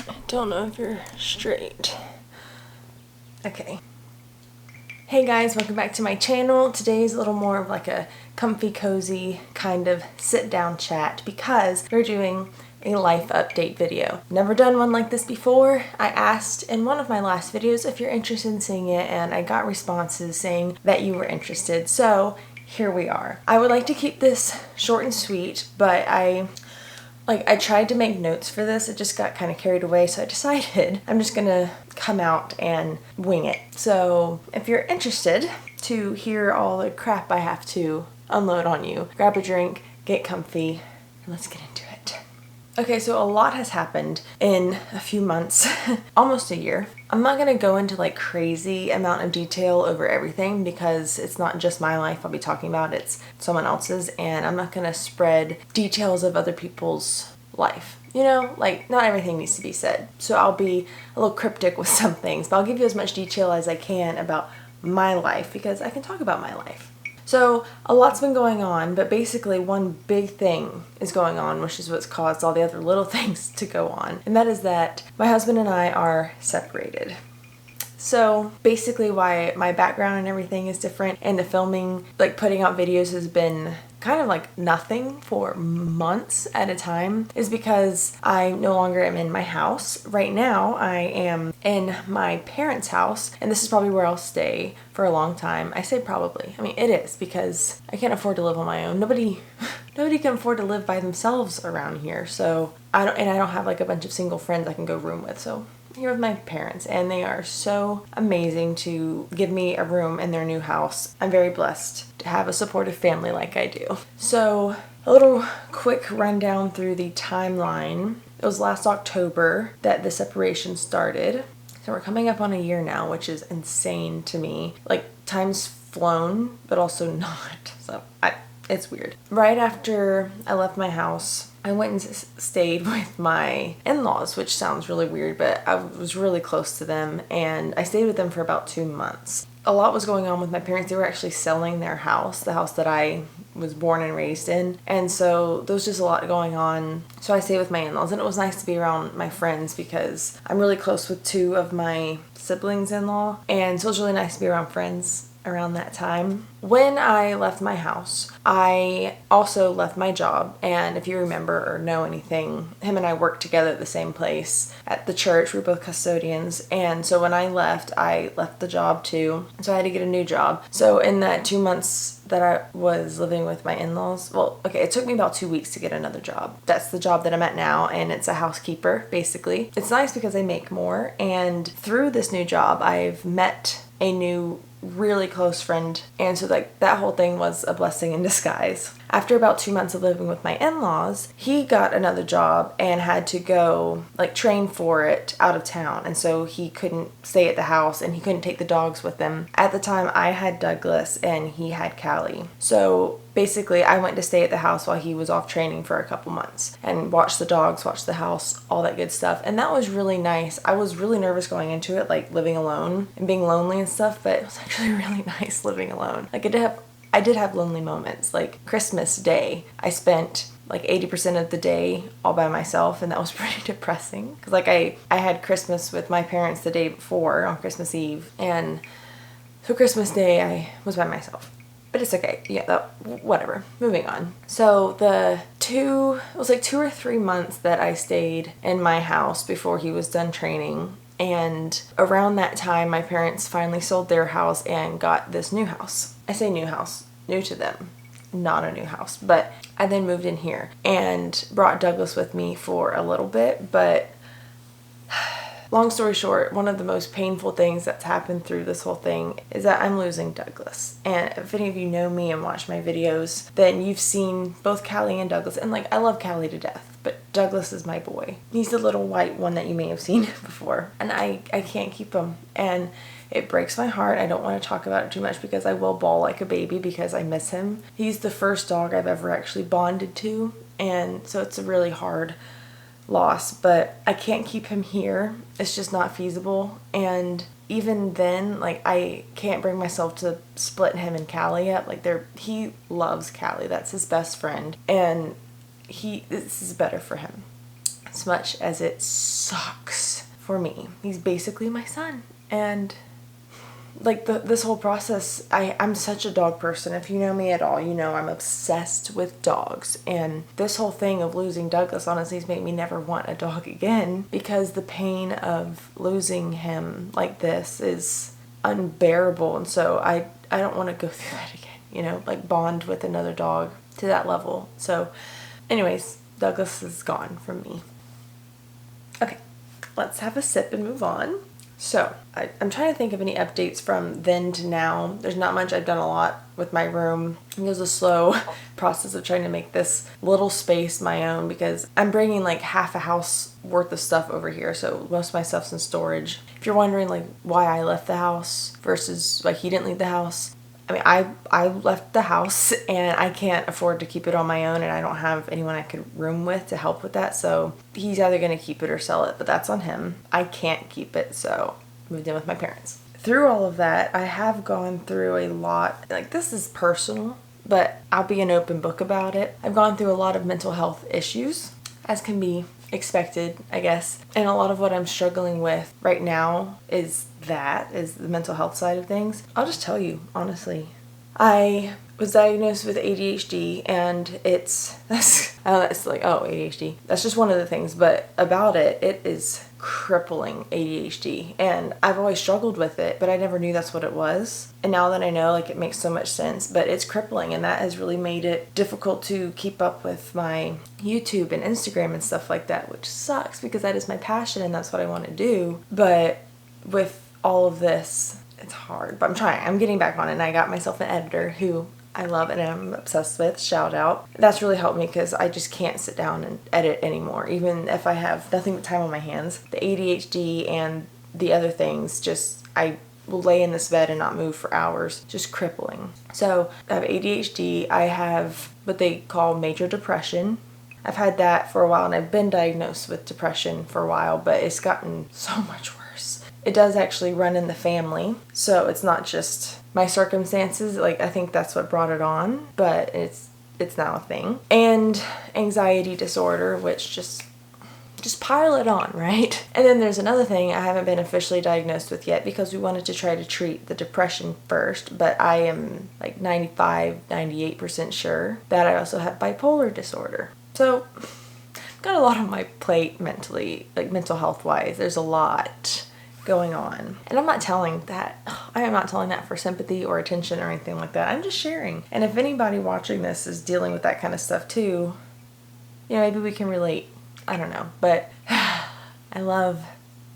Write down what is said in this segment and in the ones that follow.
I don't know if you're straight. Okay. Hey guys, welcome back to my channel. Today's a little more of like a comfy, cozy kind of sit down chat because we're doing a life update video. Never done one like this before. I asked in one of my last videos if you're interested in seeing it, and I got responses saying that you were interested. So here we are. I would like to keep this short and sweet, but I tried to make notes for this. It just got kind of carried away, so I decided I'm just gonna come out and wing it. So if you're interested to hear all the crap I have to unload on you, grab a drink, get comfy, and let's get into it. Okay, so a lot has happened in a few months, almost a year. I'm not gonna go into like crazy amount of detail over everything because it's not just my life I'll be talking about, it's someone else's, and I'm not gonna spread details of other people's life. You know, like not everything needs to be said. So I'll be a little cryptic with some things, but I'll give you as much detail as I can about my life because I can talk about my life. So a lot's been going on, but basically one big thing is going on, which is what's caused all the other little things to go on. And that is that my husband and I are separated. So basically why my background and everything is different, and the filming, like putting out videos, has been kind of like nothing for months at a time, is because I no longer am in my house. Right now I am in my parents' house, and this is probably where I'll stay for a long time. I say probably. I mean, it is, because I can't afford to live on my own. Nobody can afford to live by themselves around here. So I don't have like a bunch of single friends I can go room with. So here with my parents, and they are so amazing to give me a room in their new house. I'm very blessed to have a supportive family like I do. So a little quick rundown through the timeline. It was last October that the separation started. So we're coming up on a year now, which is insane to me. Like, time's flown, but also not. So it's weird. Right after I left my house, I went and stayed with my in-laws, which sounds really weird, but I was really close to them, and I stayed with them for about 2 months. A lot was going on with my parents. They were actually selling their house, the house that I was born and raised in, and so there was just a lot going on. So I stayed with my in-laws, and it was nice to be around my friends because I'm really close with 2 of my siblings-in-law, and so it was really nice to be around friends around that time. When I left my house, I also left my job, and if you remember or know anything, him and I worked together at the same place at the church. We were both custodians, and so when I left the job too, so I had to get a new job. So in that 2 months that I was living with my in-laws, well, okay, it took me about 2 weeks to get another job. That's the job that I'm at now, and it's a housekeeper, basically. It's nice because I make more, and through this new job, I've met a new really close friend, and so like that whole thing was a blessing in disguise. After about 2 months of living with my in-laws, he got another job and had to go like train for it out of town, and so he couldn't stay at the house and he couldn't take the dogs with him. At the time I had Douglas and he had Callie, so basically I went to stay at the house while he was off training for a couple months and watch the dogs, watch the house, all that good stuff, and that was really nice. I was really nervous going into it, like living alone and being lonely and stuff, but it was actually really nice living alone. Like I did have lonely moments. Like Christmas Day, I spent like 80% of the day all by myself, and that was pretty depressing because like I had Christmas with my parents the day before on Christmas Eve, and so Christmas Day I was by myself. But it's okay. Yeah, whatever. Moving on. So it was like 2 or 3 months that I stayed in my house before he was done training. And around that time, my parents finally sold their house and got this new house. I say new house, new to them, not a new house. But I then moved in here and brought Douglas with me for a little bit, but long story short, one of the most painful things that's happened through this whole thing is that I'm losing Douglas. And if any of you know me and watch my videos, then you've seen both Callie and Douglas. And like, I love Callie to death, but Douglas is my boy. He's the little white one that you may have seen before. And I can't keep him. And it breaks my heart. I don't want to talk about it too much because I will bawl like a baby because I miss him. He's the first dog I've ever actually bonded to. And so it's a really hard loss, but I can't keep him here. It's just not feasible. And even then, like, I can't bring myself to split him and Callie up. Like, he loves Callie. That's his best friend, and this is better for him. as much as it sucks for me. He's basically my son. And like this whole process, I'm such a dog person. If you know me at all, you know I'm obsessed with dogs. And this whole thing of losing Douglas honestly has made me never want a dog again, because the pain of losing him like this is unbearable. And so I don't want to go through that again, you know, like bond with another dog to that level. So anyways, Douglas is gone from me. Okay, let's have a sip and move on. So I'm trying to think of any updates from then to now. There's not much. I've done a lot with my room. It was a slow process of trying to make this little space my own, because I'm bringing like half a house worth of stuff over here. So most of my stuff's in storage. If you're wondering like why I left the house versus like he didn't leave the house, I mean, I left the house and I can't afford to keep it on my own, and I don't have anyone I could room with to help with that. So he's either going to keep it or sell it, but that's on him. I can't keep it, so moved in with my parents. Through all of that, I have gone through a lot. Like, this is personal, but I'll be an open book about it. I've gone through a lot of mental health issues, as can be expected, I guess. And a lot of what I'm struggling with right now is the mental health side of things. I'll just tell you, honestly. I was diagnosed with ADHD, and it's like, oh, ADHD. That's just one of the things, but about it is crippling ADHD. And I've always struggled with it, but I never knew that's what it was. And now that I know, like, it makes so much sense, but it's crippling, and that has really made it difficult to keep up with my YouTube and Instagram and stuff like that, which sucks because that is my passion and that's what I want to do. But with all of this, it's hard, but I'm trying. I'm getting back on it, and I got myself an editor who I love and I'm obsessed with. Shout out. That's really helped me because I just can't sit down and edit anymore, even if I have nothing but time on my hands. The ADHD and the other things, just I will lay in this bed and not move for hours, just crippling. So I have ADHD. I have what they call major depression. I've had that for a while, and I've been diagnosed with depression for a while, but it's gotten so much worse. It does actually run in the family, so it's not just my circumstances. Like, I think that's what brought it on, but it's now a thing. And anxiety disorder, which just pile it on, right? And then there's another thing I haven't been officially diagnosed with yet, because we wanted to try to treat the depression first, but I am like 98% sure that I also have bipolar disorder. So I've got a lot on my plate mentally, like mental health wise. There's a lot going on. And I'm not telling that. I am not telling that for sympathy or attention or anything like that. I'm just sharing. And if anybody watching this is dealing with that kind of stuff too, you know, maybe we can relate. I don't know. But I love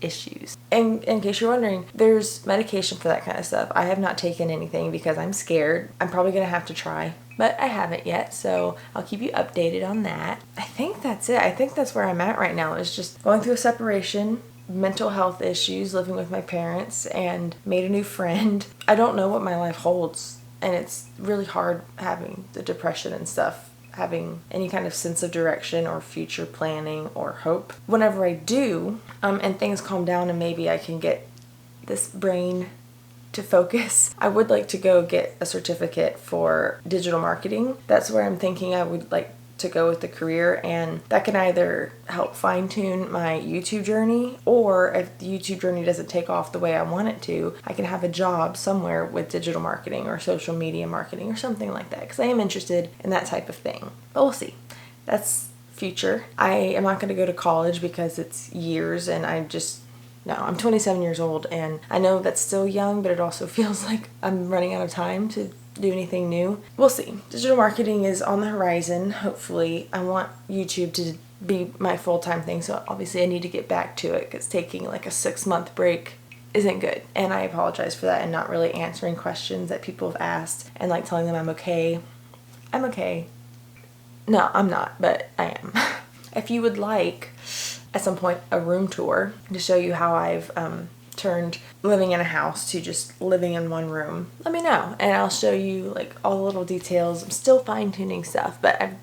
issues. And in case you're wondering, there's medication for that kind of stuff. I have not taken anything because I'm scared. I'm probably going to have to try, but I haven't yet, so I'll keep you updated on that. I think that's it. I think that's where I'm at right now, is just going through a separation, mental health issues, living with my parents, and made a new friend. I don't know what my life holds, and it's really hard having the depression and stuff, having any kind of sense of direction or future planning or hope. Whenever I do, and things calm down and maybe I can get this brain to focus, I would like to go get a certificate for digital marketing. That's where I'm thinking I would like to go with the career, and that can either help fine-tune my YouTube journey, or if the YouTube journey doesn't take off the way I want it to, I can have a job somewhere with digital marketing or social media marketing or something like that, because I am interested in that type of thing. But we'll see. That's future. I am not going to go to college because it's years, and I'm 27 years old, and I know that's still young, but it also feels like I'm running out of time to do anything new. We'll see. Digital marketing is on the horizon, hopefully. I want YouTube to be my full-time thing, so obviously I need to get back to it, because taking like a 6-month break isn't good. And I apologize for that, and not really answering questions that people have asked and like telling them I'm okay. I'm okay. No, I'm not, but I am. If you would like, at some point, a room tour to show you how I've turned living in a house to just living in one room, let me know, and I'll show you like all the little details. I'm still fine-tuning stuff, but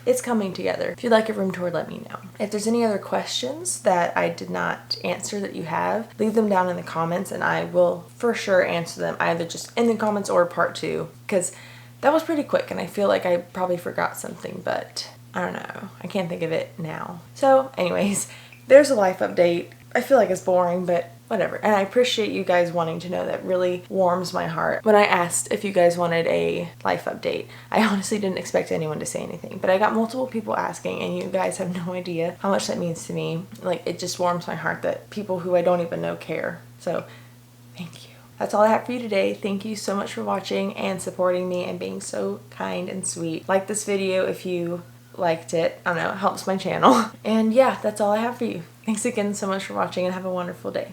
it's coming together. If you'd like a room tour, let me know. If there's any other questions that I did not answer that you have, leave them down in the comments, and I will for sure answer them, either just in the comments or part 2, because that was pretty quick and I feel like I probably forgot something, but I don't know. I can't think of it now. So anyways, there's a life update. I feel like it's boring, but whatever. And I appreciate you guys wanting to know. That really warms my heart. When I asked if you guys wanted a life update, I honestly didn't expect anyone to say anything, but I got multiple people asking, and you guys have no idea how much that means to me. Like, it just warms my heart that people who I don't even know care. So thank you. That's all I have for you today. Thank you so much for watching and supporting me and being so kind and sweet. Like this video if you liked it. I don't know, it helps my channel. And yeah, that's all I have for you. Thanks again so much for watching, and have a wonderful day.